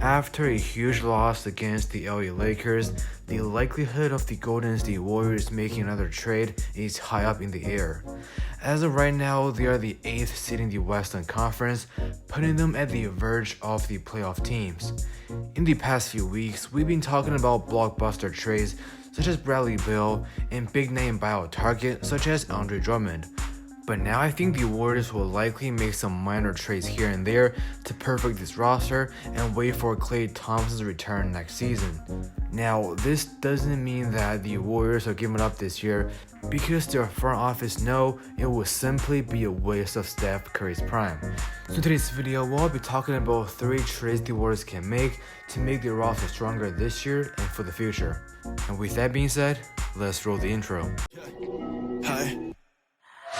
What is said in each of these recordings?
After a huge loss against the LA Lakers, the likelihood of the Golden State Warriors making another trade is high up in the air. As of right now, they are the 8th seed in the Western Conference, putting them at the verge of the playoff teams. In the past few weeks, we've been talking about blockbuster trades such as Bradley Beal and big-name buyout target such as Andre Drummond. But now I think the Warriors will likely make some minor trades here and there to perfect this roster and wait for Klay Thompson's return next season. Now, this doesn't mean that the Warriors are giving up this year, because their front office know it will simply be a waste of Steph Curry's prime. So in today's video, we'll be talking about 3 trades the Warriors can make to make their roster stronger this year and for the future. And with that being said, let's roll the intro. Hi.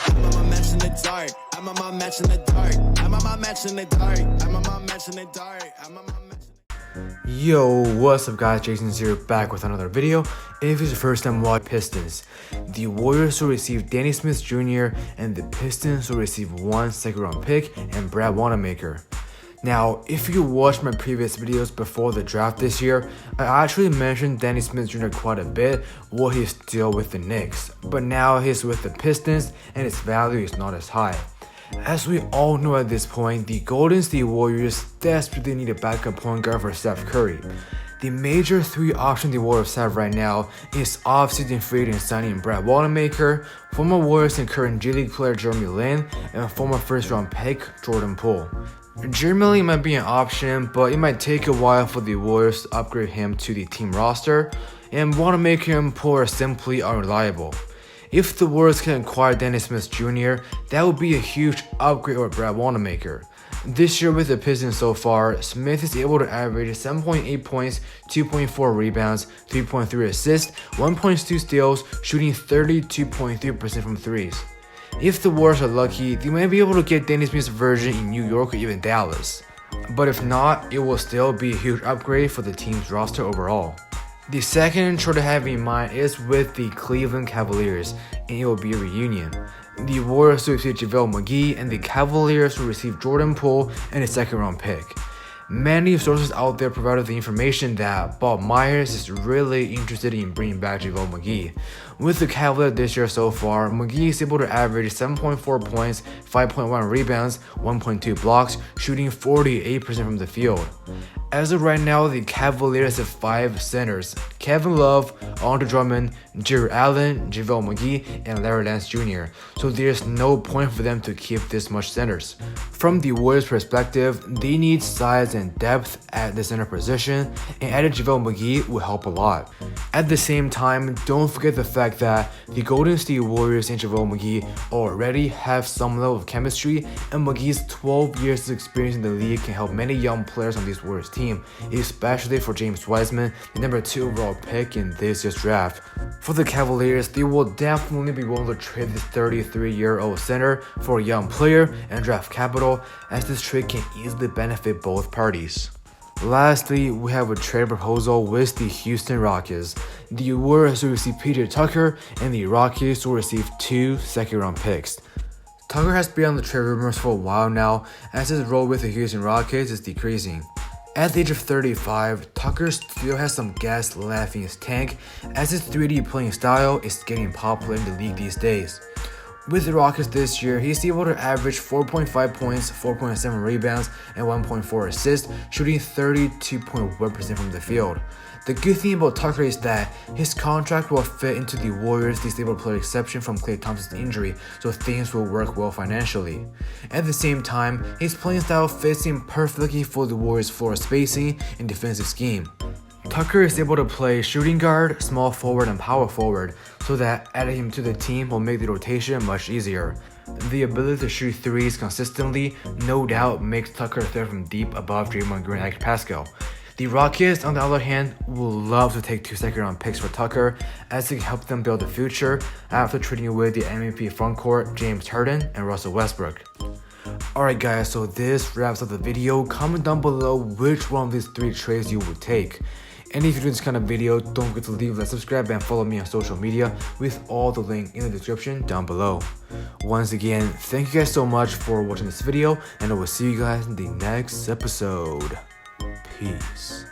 I'm on my match in the dark. I'm on my match in the dark. I'm on my match in the dark. I'm on my match in the dark. I'm on my match. Yo, what's up guys, Jason's here back with another video. If it's your first time watching Pistons, the Warriors will receive Danny Smith Jr. and the Pistons will receive 1 second-round pick and Brad Wanamaker. Now, if you watched my previous videos before the draft this year, I actually mentioned Danny Smith Jr. quite a bit while he's still with the Knicks, but now he's with the Pistons and his value is not as high. As we all know at this point, the Golden State Warriors desperately need a backup point guard for Steph Curry. The major 3 options the Warriors have right now is off-season free agent signing Brad Wanamaker, former Warriors and current G League player Jeremy Lin, and former first-round pick Jordan Poole. Jeremy Lin might be an option, but it might take a while for the Warriors to upgrade him to the team roster, and Wanamaker and Poole are simply unreliable. If the Warriors can acquire Dennis Smith Jr., that would be a huge upgrade over Brad Wanamaker. This year with the Pistons so far, Smith is able to average 7.8 points, 2.4 rebounds, 3.3 assists, 1.2 steals, shooting 32.3% from threes. If the Warriors are lucky, they might be able to get Danny Smith's version in New York or even Dallas. But if not, it will still be a huge upgrade for the team's roster overall. The second trade to have in mind is with the Cleveland Cavaliers, and it will be a reunion. The Warriors will receive JaVale McGee, and the Cavaliers will receive Jordan Poole and a second-round pick. Many sources out there provided the information that Bob Myers is really interested in bringing back JaVale McGee. With the Cavaliers this year so far, McGee is able to average 7.4 points, 5.1 rebounds, 1.2 blocks, shooting 48% from the field. As of right now, the Cavaliers have 5 centers: Kevin Love, Andre Drummond, Jared Allen, JaVale McGee, and Larry Nance Jr. So there's no point for them to keep this much centers. From the Warriors' perspective, they need size and depth at the center position, and adding JaVale McGee will help a lot. At the same time, don't forget the fact that the Golden State Warriors and JaVale McGee already have some level of chemistry, and McGee's 12 years of experience in the league can help many young players on this Warriors team, especially for James Wiseman, the number 2 overall pick in this year's draft. For the Cavaliers, they will definitely be willing to trade this 33-year-old center for a young player and draft capital, as this trade can easily benefit both parties. Lastly, we have a trade proposal with the Houston Rockets. The Warriors will receive PJ Tucker, and the Rockets will receive 2 second-round picks. Tucker has been on the trade rumors for a while now, as his role with the Houston Rockets is decreasing. At the age of 35, Tucker still has some gas left in his tank, as his 3D playing style is getting popular in the league these days. With the Rockets this year, he's able to average 4.5 points, 4.7 rebounds, and 1.4 assists, shooting 32.1% from the field. The good thing about Tucker is that his contract will fit into the Warriors' disabled player exception from Klay Thompson's injury, so things will work well financially. At the same time, his playing style fits in perfectly for the Warriors' floor spacing and defensive scheme. Tucker is able to play shooting guard, small forward, and power forward, so that adding him to the team will make the rotation much easier. The ability to shoot threes consistently no doubt makes Tucker a threat from deep above Draymond Green and Pascal. The Rockets, on the other hand, will love to take 2 second-round picks for Tucker, as it can help them build a future after trading away the MVP frontcourt James Harden and Russell Westbrook. Alright guys, so this wraps up the video. Comment down below which one of these 3 trades you would take. And if you do this kind of video, don't forget to leave a like, subscribe, and follow me on social media with all the link in the description down below. Once again, thank you guys so much for watching this video, and I will see you guys in the next episode. Peace. Peace.